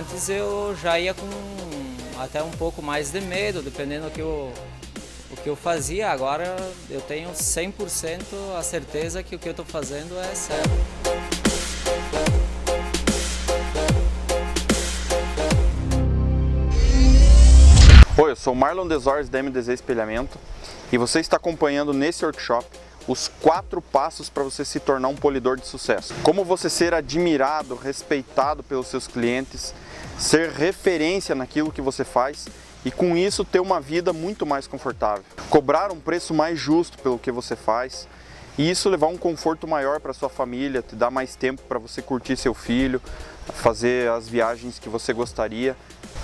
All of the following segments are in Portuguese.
Antes eu já ia com até um pouco mais de medo, dependendo o que eu fazia. Agora eu tenho 100% a certeza que o que eu estou fazendo é certo. Oi, eu sou o Marlon Desores da MDZ Espelhamento e você está acompanhando nesse workshop os 4 passos para você se tornar um polidor de sucesso. Como você ser admirado, respeitado pelos seus clientes, ser referência naquilo que você faz e com isso ter uma vida muito mais confortável. Cobrar um preço mais justo pelo que você faz e isso levar um conforto maior para sua família, te dar mais tempo para você curtir seu filho, fazer as viagens que você gostaria,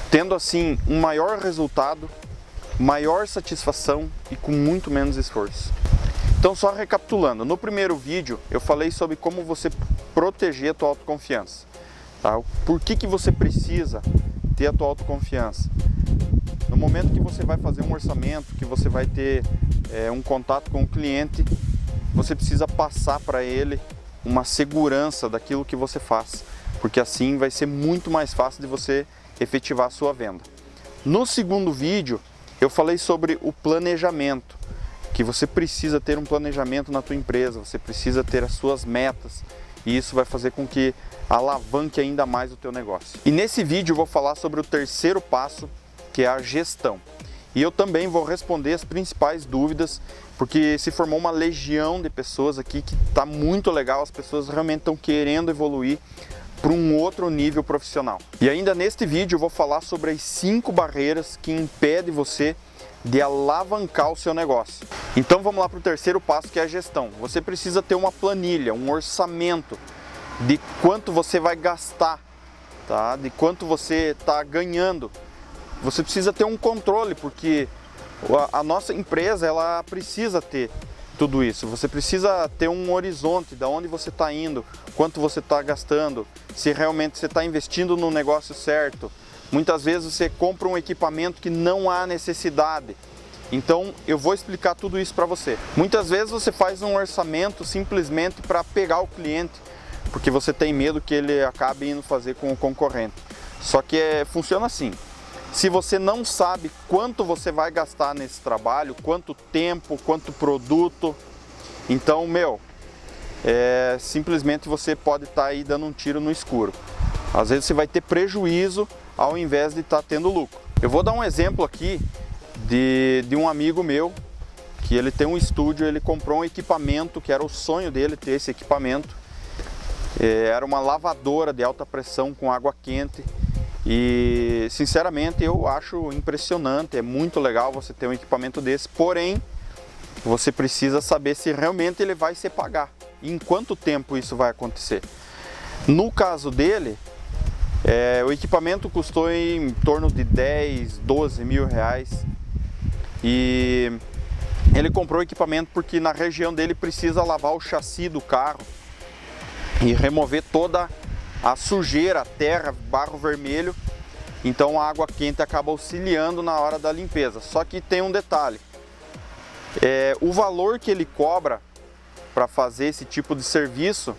tendo assim um maior resultado, maior satisfação e com muito menos esforço. Então, só recapitulando, no primeiro vídeo eu falei sobre como você proteger a tua autoconfiança. Tá? Por que você precisa ter a tua autoconfiança? No momento que você vai fazer um orçamento, que você vai ter um contato com o cliente, você precisa passar para ele uma segurança daquilo que você faz, porque assim vai ser muito mais fácil de você efetivar a sua venda. No segundo vídeo eu falei sobre o planejamento, que você precisa ter um planejamento na tua empresa, você precisa ter as suas metas e isso vai fazer com que alavanque ainda mais o teu negócio. E nesse vídeo eu vou falar sobre o terceiro passo, que é a gestão. E eu também vou responder as principais dúvidas, porque se formou uma legião de pessoas aqui que está muito legal, as pessoas realmente estão querendo evoluir para um outro nível profissional. E ainda neste vídeo eu vou falar sobre as 5 barreiras que impedem você de alavancar o seu negócio. Então vamos lá para o terceiro passo, que é a gestão. Você precisa ter uma planilha, um orçamento de quanto você vai gastar, tá? De quanto você está ganhando. Você precisa ter um controle, porque a nossa empresa ela precisa ter tudo isso. Você precisa ter um horizonte de onde você está indo, quanto você está gastando, se realmente você está investindo no negócio certo. Muitas vezes você compra um equipamento que não há necessidade. Então eu vou explicar tudo isso para você. Muitas vezes você faz um orçamento simplesmente para pegar o cliente, porque você tem medo que ele acabe indo fazer com o concorrente. Só que funciona assim. Se você não sabe quanto você vai gastar nesse trabalho, quanto tempo, quanto produto, então, simplesmente você pode estar aí dando um tiro no escuro. Às vezes você vai ter prejuízo ao invés de estar tendo lucro. Eu vou dar um exemplo aqui de um amigo meu, que ele tem um estúdio, ele comprou um equipamento, que era o sonho dele ter esse equipamento. Era uma lavadora de alta pressão com água quente. E sinceramente eu acho impressionante, é muito legal você ter um equipamento desse, porém você precisa saber se realmente ele vai se pagar e em quanto tempo isso vai acontecer. No caso dele, o equipamento custou em torno de 10, 12 mil reais e ele comprou o equipamento porque na região dele precisa lavar o chassi do carro e remover toda a sujeira, a terra, barro vermelho, então a água quente acaba auxiliando na hora da limpeza. Só que tem um detalhe, o valor que ele cobra para fazer esse tipo de serviço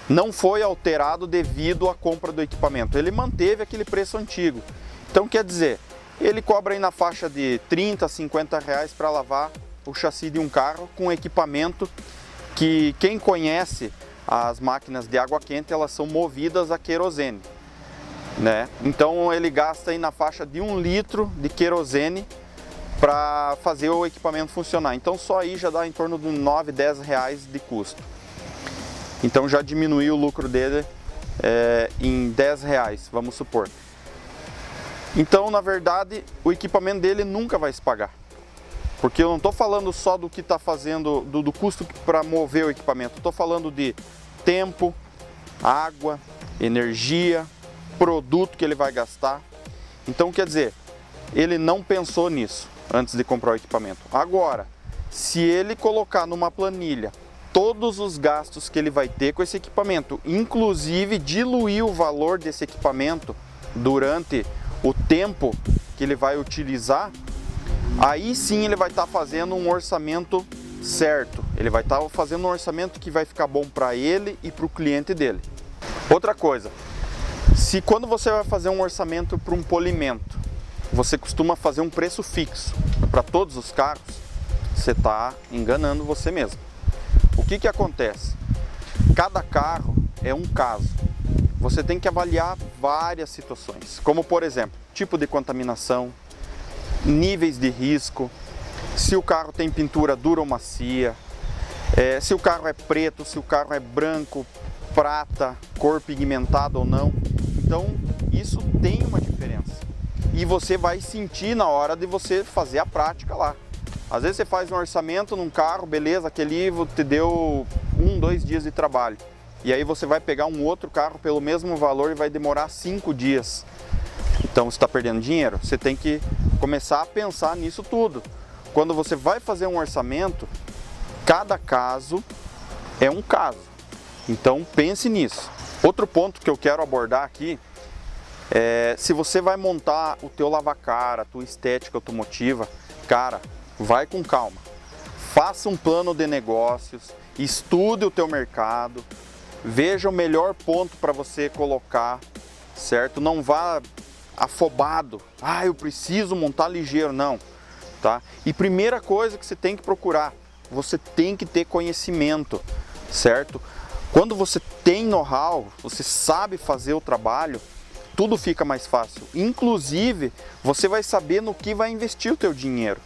não foi alterado devido à compra do equipamento, ele manteve aquele preço antigo. Então quer dizer, ele cobra aí na faixa de 30, 50 reais para lavar o chassi de um carro com um equipamento que quem conhece as máquinas de água quente, elas são movidas a querosene, né? Então ele gasta aí na faixa de 1 litro de querosene para fazer o equipamento funcionar. Então só aí já dá em torno de 9, 10 reais de custo. Então já diminuiu o lucro dele em 10 reais, vamos supor. Então na verdade o equipamento dele nunca vai se pagar. Porque eu não estou falando só do que está fazendo, do custo para mover o equipamento. Estou falando de tempo, água, energia, produto que ele vai gastar. Então quer dizer, ele não pensou nisso antes de comprar o equipamento. Agora, se ele colocar numa planilha todos os gastos que ele vai ter com esse equipamento, inclusive diluir o valor desse equipamento durante o tempo que ele vai utilizar, aí sim ele vai estar fazendo um orçamento certo. Ele vai estar fazendo um orçamento que vai ficar bom para ele e para o cliente dele. Outra coisa, Se quando você vai fazer um orçamento para um polimento, você costuma fazer um preço fixo para todos os carros, você está enganando você mesmo. O que acontece? Cada carro é um caso. Você tem que avaliar várias situações, como por exemplo, tipo de contaminação, níveis de risco, se o carro tem pintura dura ou macia, se o carro é preto, se o carro é branco, prata, cor pigmentada ou não. Então isso tem uma diferença e você vai sentir na hora de você fazer a prática lá. Às vezes você faz um orçamento num carro, beleza, aquele te deu 2 dias de trabalho. E aí você vai pegar um outro carro pelo mesmo valor e vai demorar 5 dias. Então você está perdendo dinheiro. Você tem que começar a pensar nisso tudo. Quando você vai fazer um orçamento, cada caso é um caso. Então pense nisso. Outro ponto que eu quero abordar aqui é se você vai montar o teu lavacar, a tua estética automotiva, cara, vai com calma. Faça um plano de negócios, estude o teu mercado, veja o melhor ponto para você colocar, certo? Não vá afobado, eu preciso montar ligeiro, não, tá? E primeira coisa que você tem que procurar, você tem que ter conhecimento, certo? Quando você tem know-how, você sabe fazer o trabalho, tudo fica mais fácil. Inclusive, você vai saber no que vai investir o teu dinheiro.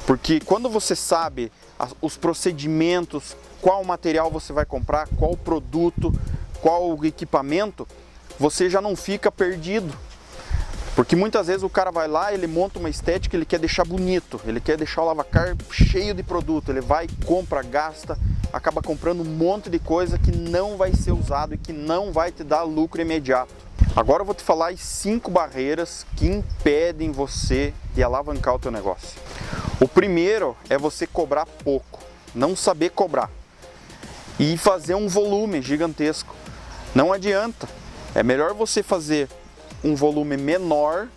Porque quando você sabe os procedimentos, qual material você vai comprar, qual produto, qual equipamento, você já não fica perdido. Porque muitas vezes o cara vai lá, ele monta uma estética, ele quer deixar bonito, ele quer deixar o lavacar cheio de produto, ele vai, compra, gasta, acaba comprando um monte de coisa que não vai ser usado e que não vai te dar lucro imediato. Agora eu vou te falar as 5 barreiras que impedem você de alavancar o teu negócio. O primeiro é você cobrar pouco, não saber cobrar e fazer um volume gigantesco. Não adianta, é melhor você fazer um volume menor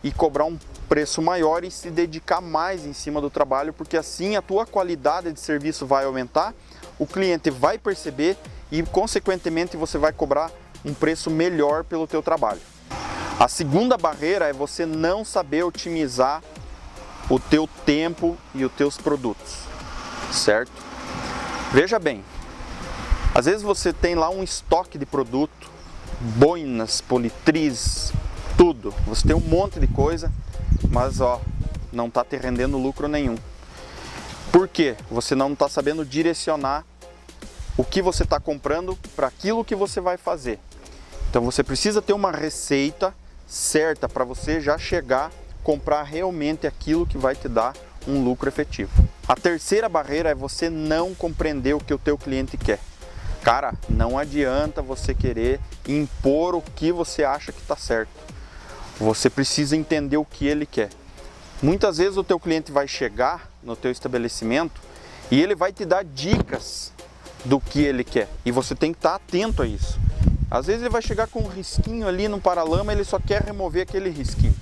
e cobrar um preço maior e se dedicar mais em cima do trabalho, porque assim a tua qualidade de serviço vai aumentar, o cliente vai perceber e consequentemente você vai cobrar um preço melhor pelo teu trabalho. A segunda barreira é você não saber otimizar o teu tempo e os teus produtos, certo? Veja bem, às vezes você tem lá um estoque de produto, boinas, politriz, tudo, você tem um monte de coisa, mas não está te rendendo lucro nenhum. Por quê? Você não está sabendo direcionar o que você está comprando para aquilo que você vai fazer. Então você precisa ter uma receita certa para você já chegar comprar realmente aquilo que vai te dar um lucro efetivo. A terceira barreira é você não compreender o que o teu cliente quer. Cara, não adianta você querer impor o que você acha que está certo. Você precisa entender o que ele quer. Muitas vezes o teu cliente vai chegar no teu estabelecimento e ele vai te dar dicas do que ele quer. E você tem que estar atento a isso. Às vezes ele vai chegar com um risquinho ali no paralama, ele só quer remover aquele risquinho.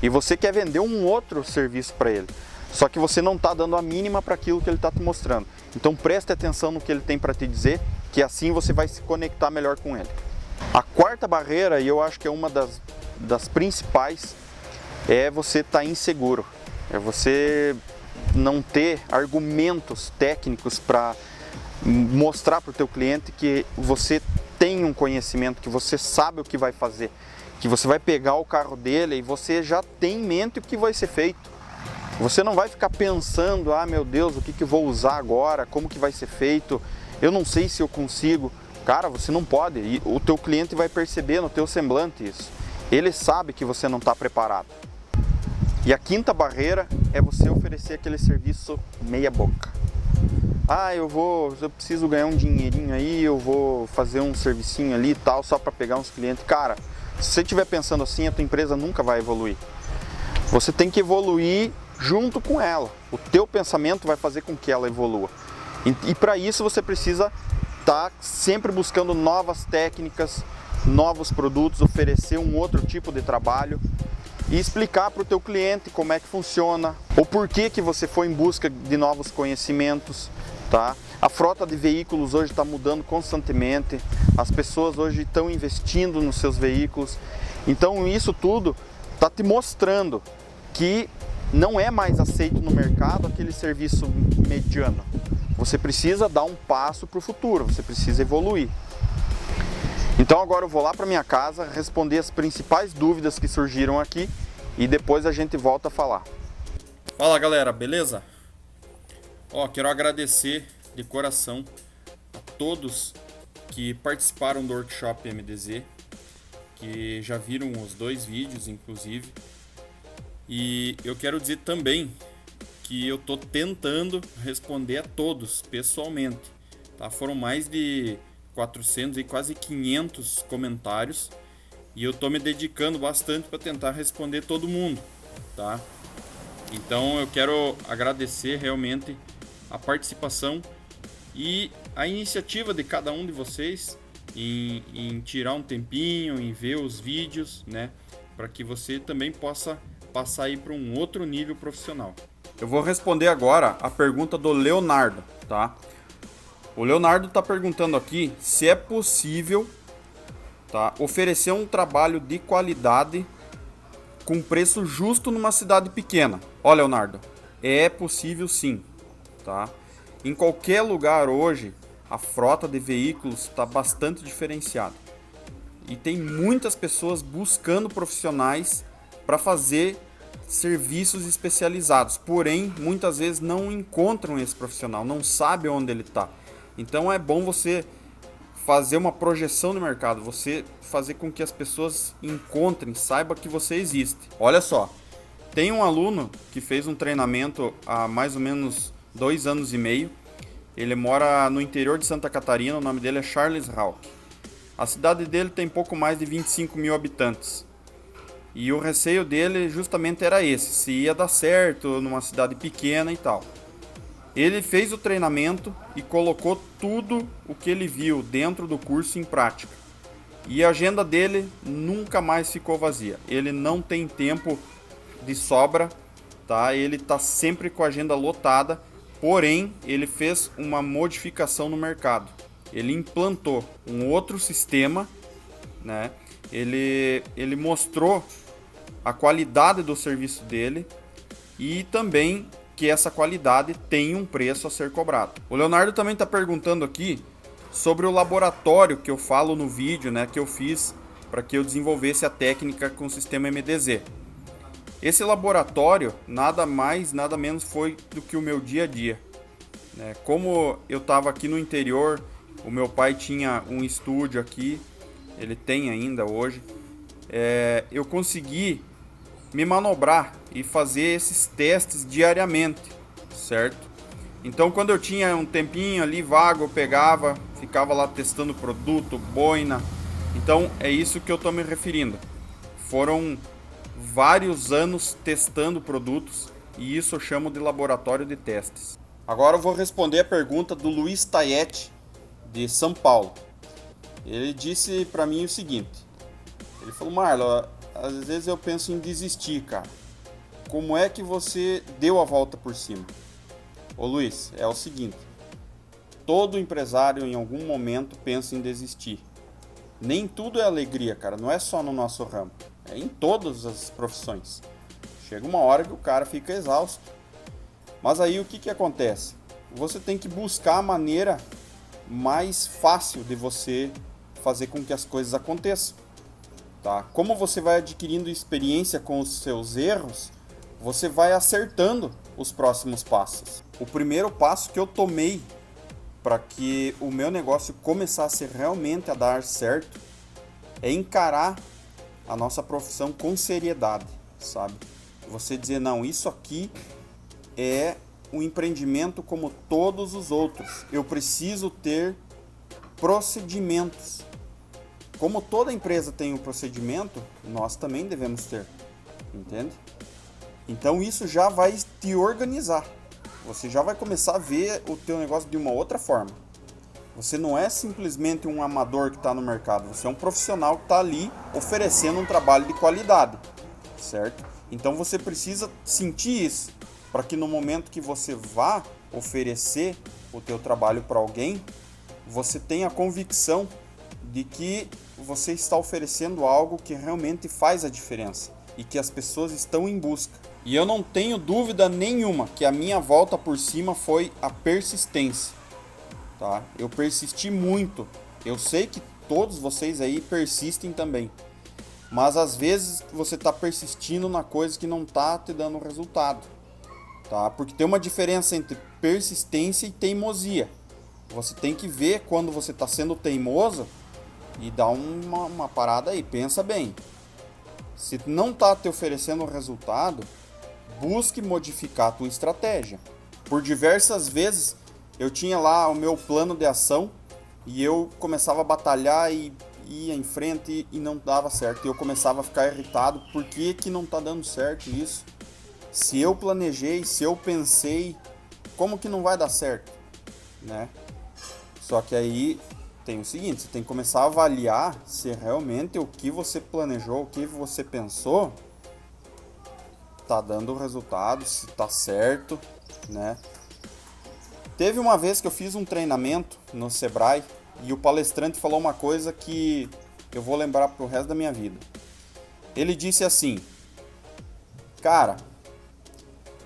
E você quer vender um outro serviço para ele. Só que você não está dando a mínima para aquilo que ele está te mostrando. Então preste atenção no que ele tem para te dizer, que assim você vai se conectar melhor com ele. A quarta barreira, e eu acho que é uma das principais, é você estar inseguro. É você não ter argumentos técnicos para mostrar para o teu cliente que você tem um conhecimento, que você sabe o que vai fazer, que você vai pegar o carro dele e você já tem em mente o que vai ser feito. Você não vai ficar pensando, meu Deus, o que eu vou usar agora, como que vai ser feito, eu não sei se eu consigo. Cara, você não pode, e o teu cliente vai perceber no teu semblante isso. Ele sabe que você não está preparado. E a quinta barreira é você oferecer aquele serviço meia boca. Eu preciso ganhar um dinheirinho aí, eu vou fazer um servicinho ali e tal, só para pegar uns clientes. Cara, se você estiver pensando assim, a tua empresa nunca vai evoluir. Você tem que evoluir junto com ela. O teu pensamento vai fazer com que ela evolua. E para isso você precisa estar sempre buscando novas técnicas, novos produtos, oferecer um outro tipo de trabalho e explicar para o teu cliente como é que funciona, o porquê que você foi em busca de novos conhecimentos, tá? A frota de veículos hoje está mudando constantemente, as pessoas hoje estão investindo nos seus veículos. Então isso tudo está te mostrando que não é mais aceito no mercado aquele serviço mediano. Você precisa dar um passo para o futuro, você precisa evoluir. Então agora eu vou lá para minha casa responder as principais dúvidas que surgiram aqui e depois a gente volta a falar. Fala galera, beleza? Quero agradecer de coração a todos que participaram do workshop MDZ, que já viram os 2 vídeos inclusive. E eu quero dizer também que eu estou tentando responder a todos pessoalmente. Tá? Foram mais de 400 e quase 500 comentários e eu estou me dedicando bastante para tentar responder todo mundo. Tá? Então eu quero agradecer realmente a participação e a iniciativa de cada um de vocês em tirar um tempinho, em ver os vídeos, né, para que você também possa passar aí para um outro nível profissional. Eu vou responder agora a pergunta do Leonardo, tá? O Leonardo está perguntando aqui se é possível, tá, oferecer um trabalho de qualidade com preço justo numa cidade pequena. Olha, Leonardo, é possível sim, tá? Em qualquer lugar hoje, a frota de veículos está bastante diferenciada. E tem muitas pessoas buscando profissionais para fazer serviços especializados. Porém, muitas vezes não encontram esse profissional, não sabe onde ele está. Então é bom você fazer uma projeção no mercado, você fazer com que as pessoas encontrem, saiba que você existe. Olha só, tem um aluno que fez um treinamento há mais ou menos 2 anos e meio. Ele mora no interior de Santa Catarina, o nome dele é Charles Hawk. A cidade dele tem pouco mais de 25 mil habitantes. E o receio dele justamente era esse, se ia dar certo numa cidade pequena e tal. Ele fez o treinamento e colocou tudo o que ele viu dentro do curso em prática. E a agenda dele nunca mais ficou vazia. Ele não tem tempo de sobra, tá? Ele está sempre com a agenda lotada. Porém, ele fez uma modificação no mercado. Ele implantou um outro sistema, né? Ele mostrou a qualidade do serviço dele e também que essa qualidade tem um preço a ser cobrado. O Leonardo também está perguntando aqui sobre o laboratório que eu falo no vídeo, né? Que eu fiz para que eu desenvolvesse a técnica com o sistema MDZ. Esse laboratório nada mais, nada menos foi do que o meu dia a dia. Como eu estava aqui no interior, o meu pai tinha um estúdio aqui, ele tem ainda hoje, eu consegui me manobrar e fazer esses testes diariamente, certo? Então quando eu tinha um tempinho ali vago, eu pegava, ficava lá testando produto, boina. Então é isso que eu estou me referindo. Foram vários anos testando produtos e isso eu chamo de laboratório de testes. Agora eu vou responder a pergunta do Luiz Taietti, de São Paulo. Ele disse para mim o seguinte, ele falou: Marlon, às vezes eu penso em desistir, cara. Como é que você deu a volta por cima? Ô Luiz, é o seguinte, todo empresário em algum momento pensa em desistir. Nem tudo é alegria, cara, não é só no nosso ramo, é em todas as profissões. Chega uma hora que o cara fica exausto. Mas aí o que acontece? Você tem que buscar a maneira mais fácil de você fazer com que as coisas aconteçam. Tá? Como você vai adquirindo experiência com os seus erros, você vai acertando os próximos passos. O primeiro passo que eu tomei para que o meu negócio começasse realmente a dar certo é encarar a nossa profissão com seriedade, sabe? Você dizer, não, isso aqui é um empreendimento como todos os outros. Eu preciso ter procedimentos. Como toda empresa tem um procedimento, nós também devemos ter, entende? Então isso já vai te organizar. Você já vai começar a ver o teu negócio de uma outra forma. Você não é simplesmente um amador que está no mercado, você é um profissional que está ali oferecendo um trabalho de qualidade, certo? Então você precisa sentir isso, para que no momento que você vá oferecer o teu trabalho para alguém, você tenha a convicção de que você está oferecendo algo que realmente faz a diferença e que as pessoas estão em busca. E eu não tenho dúvida nenhuma que a minha volta por cima foi a persistência, tá? Eu persisti muito. Eu sei que todos vocês aí persistem também. Mas às vezes você está persistindo na coisa que não está te dando resultado, tá? Porque tem uma diferença entre persistência e teimosia. Você tem que ver quando você está sendo teimoso e dar uma parada aí, pensa bem. Se não está te oferecendo resultado, busque modificar a tua estratégia. Por diversas vezes eu tinha lá o meu plano de ação e eu começava a batalhar e ia em frente e não dava certo. E eu começava a ficar irritado. Por que não está dando certo isso? Se eu planejei, se eu pensei, como que não vai dar certo? Né? Só que aí tem o seguinte, você tem que começar a avaliar se realmente o que você planejou, o que você pensou, tá dando resultado, se tá certo, né? Teve uma vez que eu fiz um treinamento no Sebrae e o palestrante falou uma coisa que eu vou lembrar pro resto da minha vida. Ele disse assim: cara,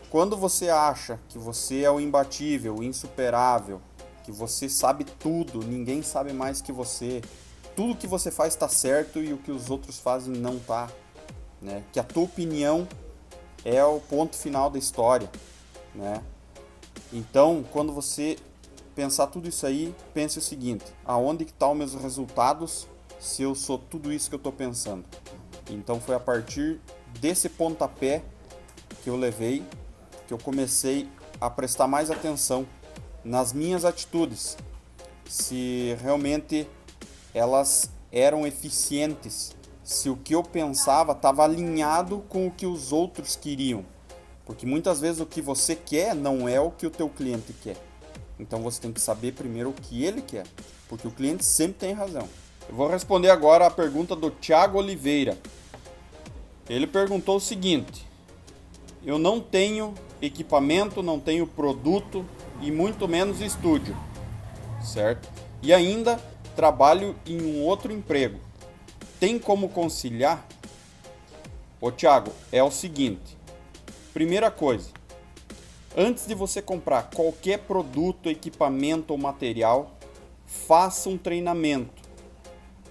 quando você acha que você é o imbatível, o insuperável, que você sabe tudo, ninguém sabe mais que você, tudo que você faz está certo e o que os outros fazem não tá, né? Que a tua opinião é o ponto final da história, né? Então, quando você pensar tudo isso aí, pense o seguinte: aonde que estão meus resultados se eu sou tudo isso que eu estou pensando? Então foi a partir desse pontapé que eu levei que eu comecei a prestar mais atenção nas minhas atitudes, se realmente elas eram eficientes, se o que eu pensava estava alinhado com o que os outros queriam, porque muitas vezes o que você quer não é o que o teu cliente quer. Então você tem que saber primeiro o que ele quer, porque o cliente sempre tem razão. Eu vou responder agora a pergunta do Thiago Oliveira. Ele perguntou o seguinte: eu não tenho equipamento, não tenho produto e muito menos estúdio, certo? E ainda trabalho em um outro emprego. Tem como conciliar? Ô Thiago, é o seguinte: primeira coisa, antes de você comprar qualquer produto, equipamento ou material, faça um treinamento.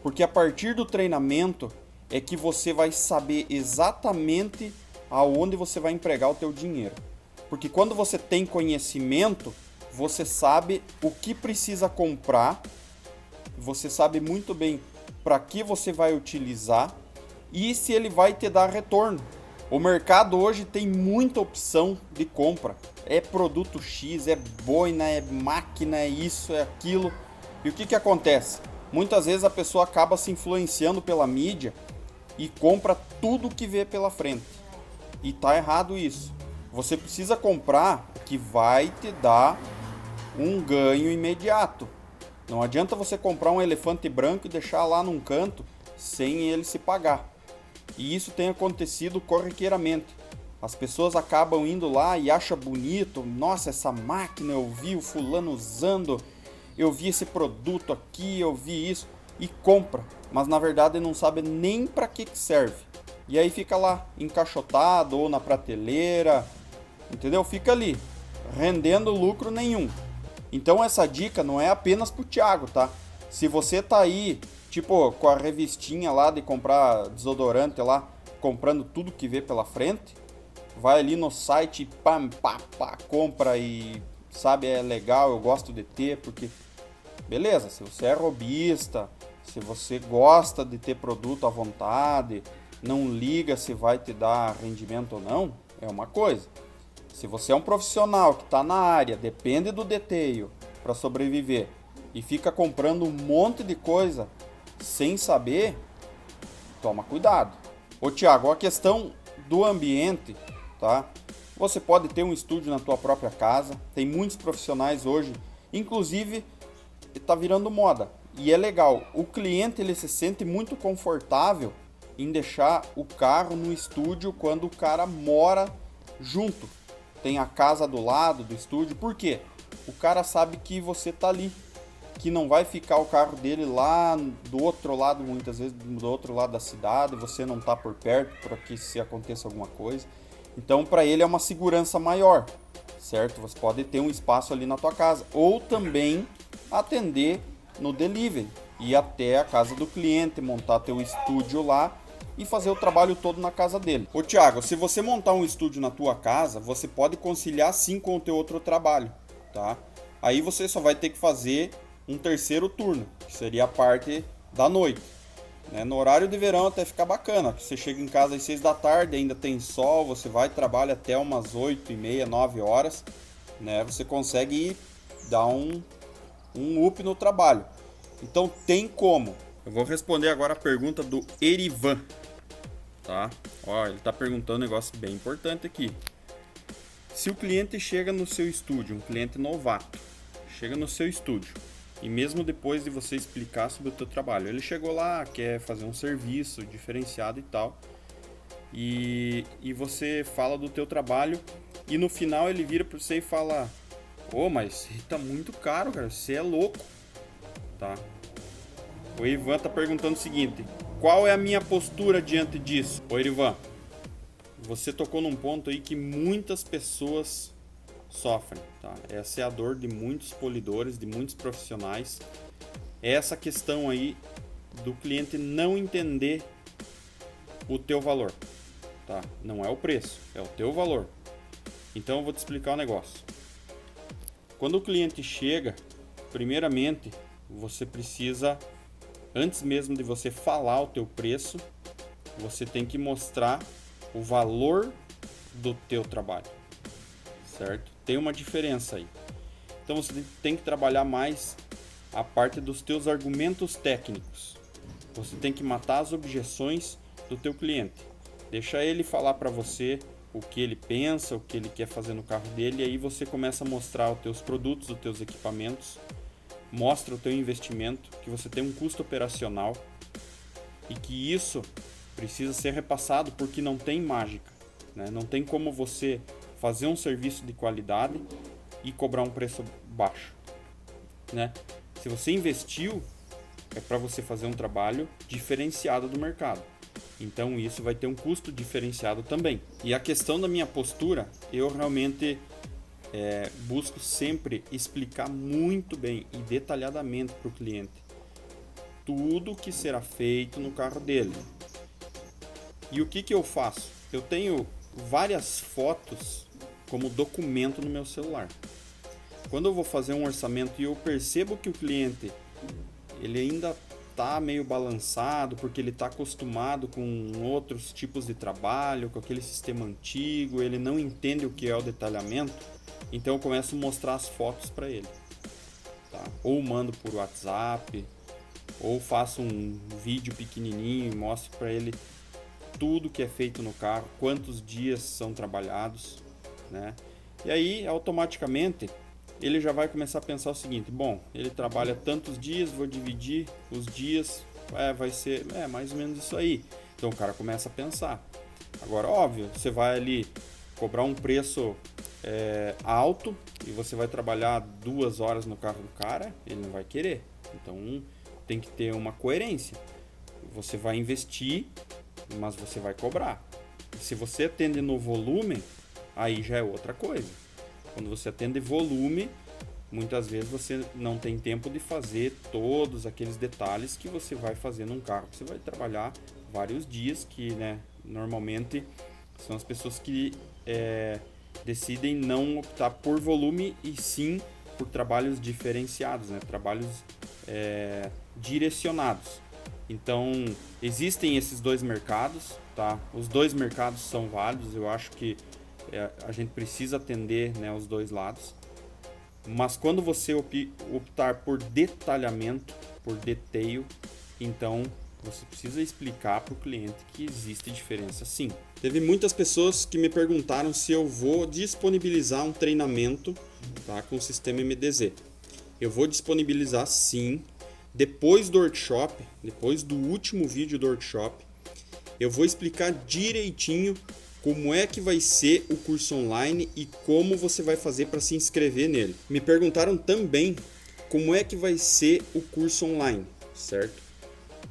Porque a partir do treinamento é que você vai saber exatamente aonde você vai empregar o teu dinheiro. Porque quando você tem conhecimento, você sabe o que precisa comprar, você sabe muito bem para que você vai utilizar e se ele vai te dar retorno. O mercado hoje tem muita opção de compra. É produto X, é boina, é máquina, é isso, é aquilo. E o que acontece? Muitas vezes a pessoa acaba se influenciando pela mídia e compra tudo que vê pela frente. E tá errado isso. Você precisa comprar o que vai te dar um ganho imediato. Não adianta você comprar um elefante branco e deixar lá num canto sem ele se pagar. E isso tem acontecido corriqueiramente. As pessoas acabam indo lá e acham bonito. Nossa, essa máquina, eu vi o fulano usando, eu vi esse produto aqui, eu vi isso. E compra. Mas na verdade não sabe nem para que serve. E aí fica lá, encaixotado ou na prateleira, entendeu? Fica ali, rendendo lucro nenhum. Então essa dica não é apenas pro Thiago, tá? Se você tá aí, tipo, com a revistinha lá de comprar desodorante lá, comprando tudo que vê pela frente, vai ali no site, pá, compra e, sabe, é legal, eu gosto de ter, porque, beleza, se você é robista, se você gosta de ter produto à vontade, não liga se vai te dar rendimento ou não, é uma coisa. Se você é um profissional que está na área, depende do detail para sobreviver e fica comprando um monte de coisa sem saber, toma cuidado. Ô Thiago, a questão do ambiente, tá? Você pode ter um estúdio na tua própria casa, tem muitos profissionais hoje, inclusive está virando moda e é legal. O cliente ele se sente muito confortável em deixar o carro no estúdio quando o cara mora junto. Tem a casa do lado do estúdio. Por quê? O cara sabe que você tá ali. que não vai ficar o carro dele lá do outro lado, muitas vezes do outro lado da cidade, você não está por perto para que se aconteça alguma coisa. Então para ele é uma segurança maior, certo? Você pode ter um espaço ali na tua casa ou também atender no delivery, ir até a casa do cliente, montar teu estúdio lá e fazer o trabalho todo na casa dele. Ô Thiago, se você montar um estúdio na tua casa, você pode conciliar sim com o teu outro trabalho, tá? Aí você só vai ter que fazer um terceiro turno, que seria a parte da noite, né? No horário de verão até fica bacana, você chega em casa às 6 da tarde, ainda tem sol, você vai e trabalha até umas 8h30, 9 horas, né? Você consegue dar um up no trabalho. Então tem como. Eu vou responder agora a pergunta do Erivan, tá? Ó, ele tá perguntando um negócio bem importante aqui. Se o cliente chega no seu estúdio, um cliente novato, chega no seu estúdio, e mesmo depois de você explicar sobre o teu trabalho, ele chegou lá, quer fazer um serviço diferenciado e tal, e você fala do teu trabalho, e no final ele vira para você e fala: "Ô, mas tá muito caro, cara, você é louco", tá? O Ivan tá perguntando o seguinte: qual é a minha postura diante disso? Ô Ivan, você tocou num ponto aí que muitas pessoas sofrem, tá? Essa é a dor de muitos polidores, de muitos profissionais. É essa questão aí do cliente não entender o teu valor, tá? Não é o preço, é o teu valor. Então eu vou te explicar um negócio. Quando o cliente chega, primeiramente, você precisa, antes mesmo de você falar o teu preço, você tem que mostrar o valor do teu trabalho, certo? Tem uma diferença aí. Então você tem que trabalhar mais a parte dos teus argumentos técnicos. Você tem que matar as objeções do teu cliente. Deixa ele falar para você o que ele pensa, o que ele quer fazer no carro dele, e aí você começa a mostrar os teus produtos, os teus equipamentos, mostra o teu investimento, que você tem um custo operacional e que isso precisa ser repassado, porque não tem mágica, né? Não tem como você fazer um serviço de qualidade e cobrar um preço baixo, né? Se você investiu, é para você fazer um trabalho diferenciado do mercado. Então isso vai ter um custo diferenciado também. E a questão da minha postura, eu realmente busco sempre explicar muito bem e detalhadamente para o cliente tudo que será feito no carro dele. E o que eu faço? Eu tenho várias fotos como documento no meu celular. Quando eu vou fazer um orçamento e eu percebo que o cliente ele ainda está meio balançado porque ele está acostumado com outros tipos de trabalho, com aquele sistema antigo, ele não entende o que é o detalhamento, então eu começo a mostrar as fotos para ele, tá? Ou mando por WhatsApp, ou faço um vídeo pequenininho e mostro para ele tudo que é feito no carro, quantos dias são trabalhados, né? E aí automaticamente ele já vai começar a pensar o seguinte: bom, ele trabalha tantos dias, vou dividir os dias, vai ser mais ou menos isso aí. Então o cara começa a pensar. Agora, óbvio, você vai ali cobrar um preço alto e você vai trabalhar 2 horas no carro do cara, ele não vai querer. Então tem que ter uma coerência. Você vai investir, mas você vai cobrar. Se você atende no volume, aí já é outra coisa. Quando você atende volume, muitas vezes você não tem tempo de fazer todos aqueles detalhes que você vai fazer num carro. Você vai trabalhar vários dias, que, né, normalmente são as pessoas que decidem não optar por volume e sim por trabalhos diferenciados, né? Trabalhos direcionados. Então, existem esses dois mercados, tá? Os dois mercados são válidos, eu acho que a gente precisa atender, né, os dois lados. Mas quando você optar por detalhamento, por detail, então você precisa explicar para o cliente que existe diferença sim. Teve muitas pessoas que me perguntaram se eu vou disponibilizar um treinamento, tá, com o sistema MDZ. Eu vou disponibilizar sim. Depois do workshop, depois do último vídeo do workshop, eu vou explicar direitinho como é que vai ser o curso online e como você vai fazer para se inscrever nele. Me perguntaram também como é que vai ser o curso online, certo?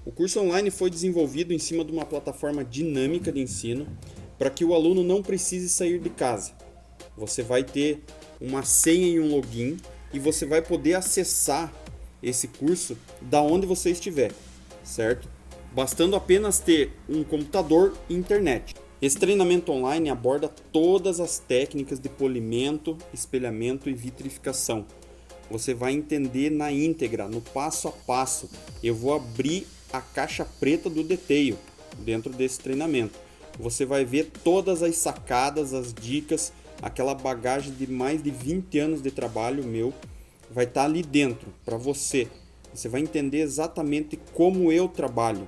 O curso online foi desenvolvido em cima de uma plataforma dinâmica de ensino para que o aluno não precise sair de casa. Você vai ter uma senha e um login e você vai poder acessar esse curso da onde você estiver, certo? Bastando apenas ter um computador e internet. Esse treinamento online aborda todas as técnicas de polimento, espelhamento e vitrificação. Você vai entender na íntegra, no passo a passo. Eu vou abrir a caixa preta do Detail dentro desse treinamento. Você vai ver todas as sacadas, as dicas, aquela bagagem de mais de 20 anos de trabalho meu vai estar ali dentro para você. Você vai entender exatamente como eu trabalho,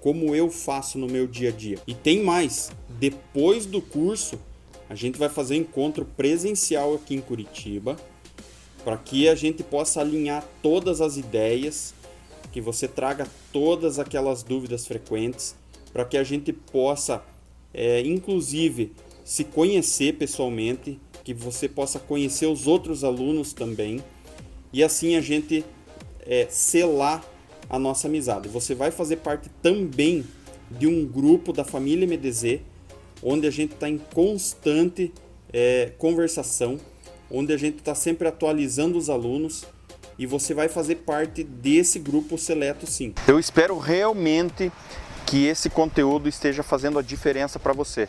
como eu faço no meu dia a dia. E tem mais, depois do curso, a gente vai fazer encontro presencial aqui em Curitiba, para que a gente possa alinhar todas as ideias, que você traga todas aquelas dúvidas frequentes, para que a gente possa, inclusive, se conhecer pessoalmente, que você possa conhecer os outros alunos também, e assim a gente selar a nossa amizade. Você vai fazer parte também de um grupo da família MDZ, onde a gente está em constante conversação, onde a gente está sempre atualizando os alunos, e você vai fazer parte desse grupo seleto, sim. Eu espero realmente que esse conteúdo esteja fazendo a diferença para você.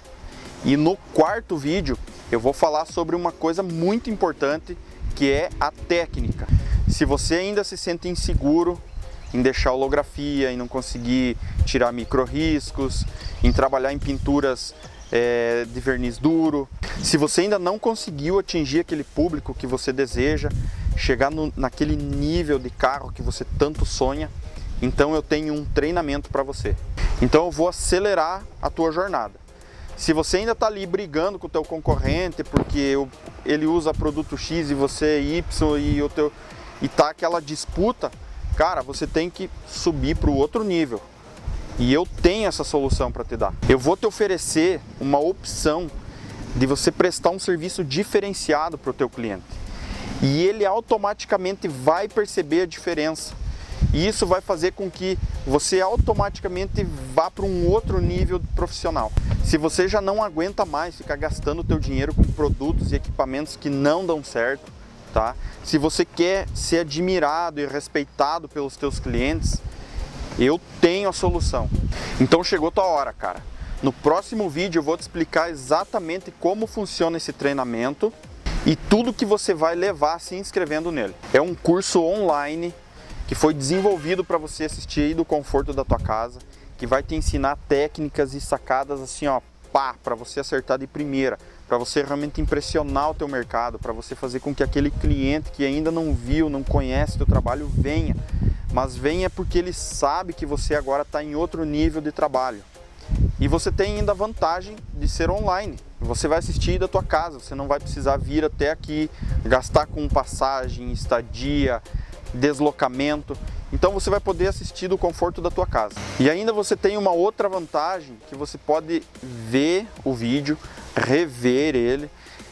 E no quarto vídeo eu vou falar sobre uma coisa muito importante, que é a técnica. Se você ainda se sente inseguro em deixar holografia, em não conseguir tirar micro riscos, em trabalhar em pinturas de verniz duro, se você ainda não conseguiu atingir aquele público que você deseja, chegar naquele nível de carro que você tanto sonha, então eu tenho um treinamento para você. Então eu vou acelerar a tua jornada. Se você ainda está ali brigando com o teu concorrente porque ele usa produto X e você Y e tá aquela disputa, cara, você tem que subir para o outro nível. E eu tenho essa solução para te dar. Eu vou te oferecer uma opção de você prestar um serviço diferenciado para o teu cliente. E ele automaticamente vai perceber a diferença. E isso vai fazer com que você automaticamente vá para um outro nível profissional. Se você já não aguenta mais ficar gastando o teu dinheiro com produtos e equipamentos que não dão certo, tá? Se você quer ser admirado e respeitado pelos teus clientes, eu tenho a solução. Então chegou tua hora, cara. No próximo vídeo eu vou te explicar exatamente como funciona esse treinamento e tudo que você vai levar se inscrevendo nele. É um curso online que foi desenvolvido para você assistir aí do conforto da tua casa, que vai te ensinar técnicas e sacadas assim, ó, para você acertar de primeira, para você realmente impressionar o teu mercado, para você fazer com que aquele cliente que ainda não viu, não conhece o teu trabalho, venha. Mas venha porque ele sabe que você agora está em outro nível de trabalho. E você tem ainda a vantagem de ser online. Você vai assistir da tua casa, você não vai precisar vir até aqui, gastar com passagem, estadia, deslocamento. Então você vai poder assistir do conforto da tua casa. E ainda você tem uma outra vantagem, que você pode ver o vídeo, rever ele,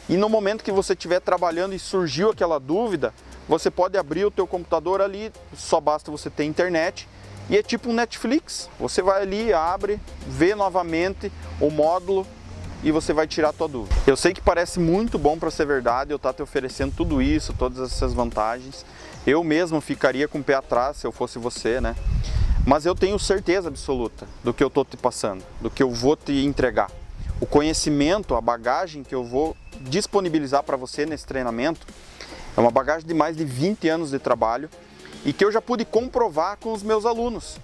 e no momento que você estiver trabalhando e surgiu aquela dúvida, você pode abrir o teu computador ali, só basta você ter internet, e é tipo um Netflix. Você vai ali, abre, vê novamente o módulo e você vai tirar a tua dúvida. Eu sei que parece muito bom para ser verdade, eu estar te oferecendo tudo isso, todas essas vantagens. Eu mesmo ficaria com o pé atrás se eu fosse você, né? Mas eu tenho certeza absoluta do que eu estou te passando, do que eu vou te entregar. O conhecimento, a bagagem que eu vou disponibilizar para você nesse treinamento é uma bagagem de mais de 20 anos de trabalho e que eu já pude comprovar com os meus alunos.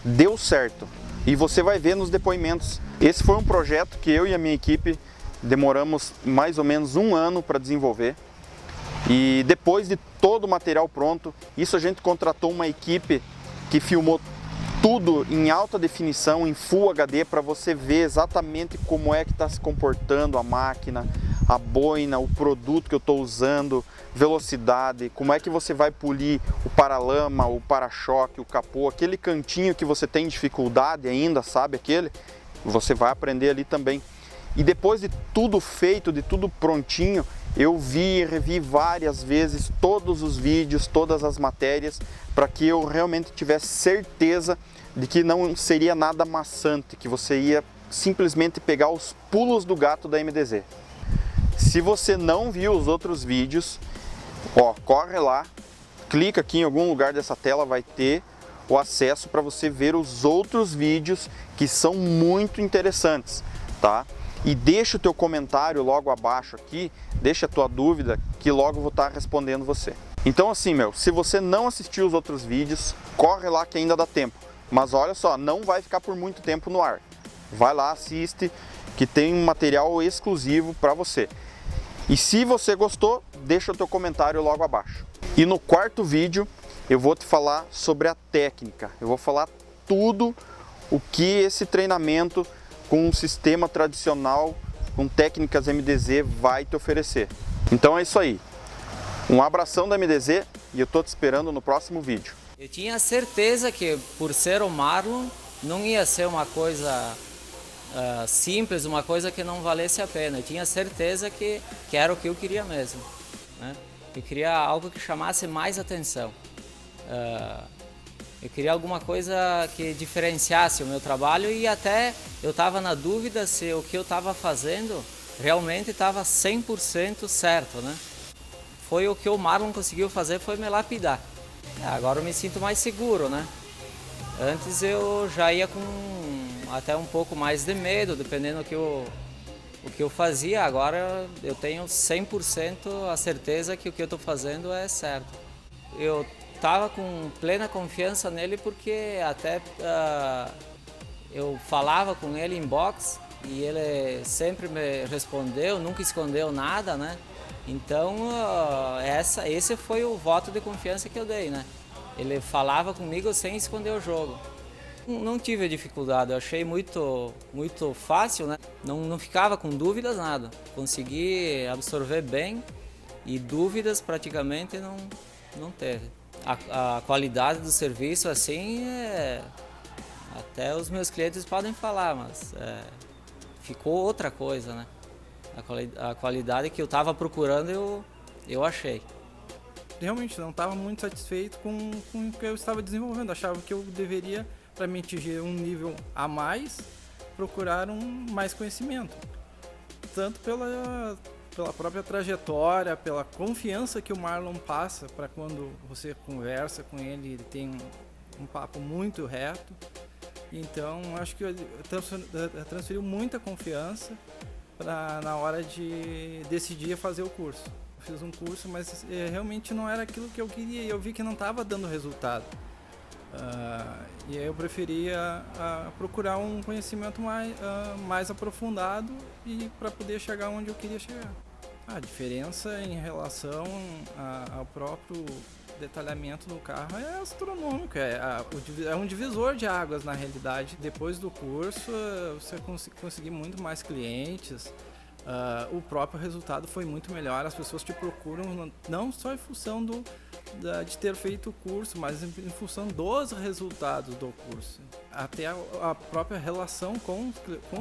Deu certo e você vai ver nos depoimentos. Esse foi um projeto que eu e a minha equipe demoramos mais ou menos 1 ano para desenvolver. E depois de todo o material pronto, isso a gente contratou uma equipe que filmou tudo em alta definição, em Full HD, para você ver exatamente como é que está se comportando a máquina, a boina, o produto que eu estou usando, velocidade, como é que você vai polir o paralama, o para-choque, o capô, aquele cantinho que você tem dificuldade ainda, sabe aquele? Você vai aprender ali também. E depois de tudo feito, de tudo prontinho, eu vi e revi várias vezes todos os vídeos, todas as matérias, para que eu realmente tivesse certeza de que não seria nada maçante, que você ia simplesmente pegar os pulos do gato da MDZ. Se você não viu os outros vídeos, ó, corre lá, clica aqui em algum lugar dessa tela, vai ter o acesso para você ver os outros vídeos que são muito interessantes, tá? E deixa o teu comentário logo abaixo aqui, deixa a tua dúvida que logo vou estar respondendo você. Então assim, se você não assistiu os outros vídeos, corre lá que ainda dá tempo. Mas olha só, não vai ficar por muito tempo no ar. Vai lá, assiste, que tem um material exclusivo para você. E se você gostou, deixa o teu comentário logo abaixo. E no quarto vídeo, eu vou te falar sobre a técnica. Eu vou falar tudo o que esse treinamento com um sistema tradicional, com técnicas MDZ, vai te oferecer. Então é isso aí. Um abração da MDZ e eu tô te esperando no próximo vídeo. Eu tinha certeza que por ser o Marlon, não ia ser uma coisa simples, uma coisa que não valesse a pena. Eu tinha certeza que era o que eu queria mesmo, né? Eu queria algo que chamasse mais atenção. Eu queria alguma coisa que diferenciasse o meu trabalho e até eu estava na dúvida se o que eu estava fazendo realmente estava 100% certo, né? Foi o que o Marlon conseguiu fazer, foi me lapidar. Agora eu me sinto mais seguro, né? Antes eu já ia com até um pouco mais de medo, dependendo o que eu fazia. Agora eu tenho 100% a certeza que o que eu estou fazendo é certo. Eu estava com plena confiança nele porque até eu falava com ele em boxe e ele sempre me respondeu, nunca escondeu nada, né? Então esse foi o voto de confiança que eu dei, né? Ele falava comigo sem esconder o jogo. Não tive dificuldade, eu achei muito fácil, né? Não ficava com dúvidas, nada. Consegui absorver bem e dúvidas praticamente não teve. A qualidade do serviço, assim, até os meus clientes podem falar, mas ficou outra coisa, né? A qualidade que eu estava procurando, eu achei. Realmente não estava muito satisfeito com o que eu estava desenvolvendo. Achava que eu deveria, para me atingir um nível a mais, procurar mais conhecimento. Tanto pela própria trajetória, pela confiança que o Marlon passa para quando você conversa com ele, ele tem um papo muito reto. Então, acho que transferiu muita confiança na hora de decidir fazer o curso. Eu fiz um curso, mas realmente não era aquilo que eu queria e eu vi que não estava dando resultado. E aí eu preferia procurar um conhecimento mais aprofundado e para poder chegar onde eu queria chegar. A diferença em relação ao próprio detalhamento do carro é astronômico, é um divisor de águas na realidade. Depois do curso você conseguir muito mais clientes, o próprio resultado foi muito melhor, as pessoas te procuram não só em função de ter feito o curso, mas em função dos resultados do curso. Até a própria relação com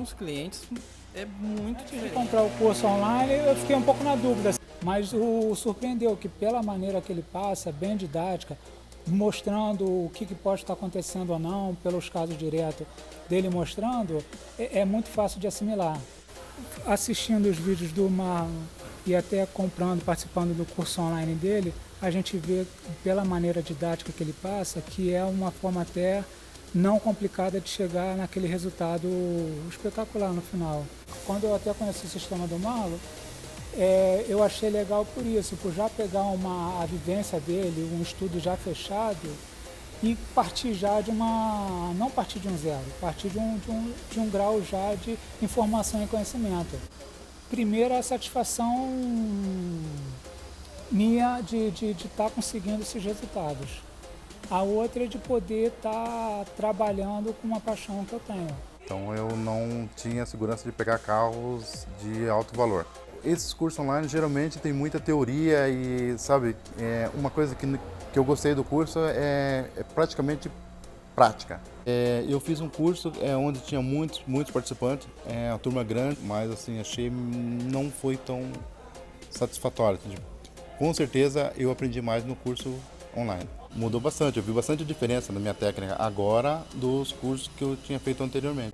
os clientes é muito diferente. Antes de comprar o curso online, eu fiquei um pouco na dúvida, mas o surpreendeu que pela maneira que ele passa, bem didática, mostrando o que pode estar acontecendo ou não, pelos casos diretos dele mostrando, é muito fácil de assimilar. Assistindo os vídeos do Marlon e até participando do curso online dele, a gente vê pela maneira didática que ele passa que é uma forma até não complicada de chegar naquele resultado espetacular no final. Quando eu até conheci o sistema do Marlon, eu achei legal por isso, por já pegar a vivência dele, um estudo já fechado e partir já não partir de um zero, partir de um grau já de informação e conhecimento. Primeiro, a satisfação minha de estar conseguindo esses resultados. A outra é de poder estar trabalhando com uma paixão que eu tenho. Então eu não tinha segurança de pegar carros de alto valor. Esses cursos online geralmente tem muita teoria e, sabe, uma coisa que eu gostei do curso é praticamente prática. Eu fiz um curso onde tinha muitos participantes, uma turma grande, mas assim, achei não foi satisfatório. Com certeza eu aprendi mais no curso online. Mudou bastante, eu vi bastante diferença na minha técnica agora dos cursos que eu tinha feito anteriormente.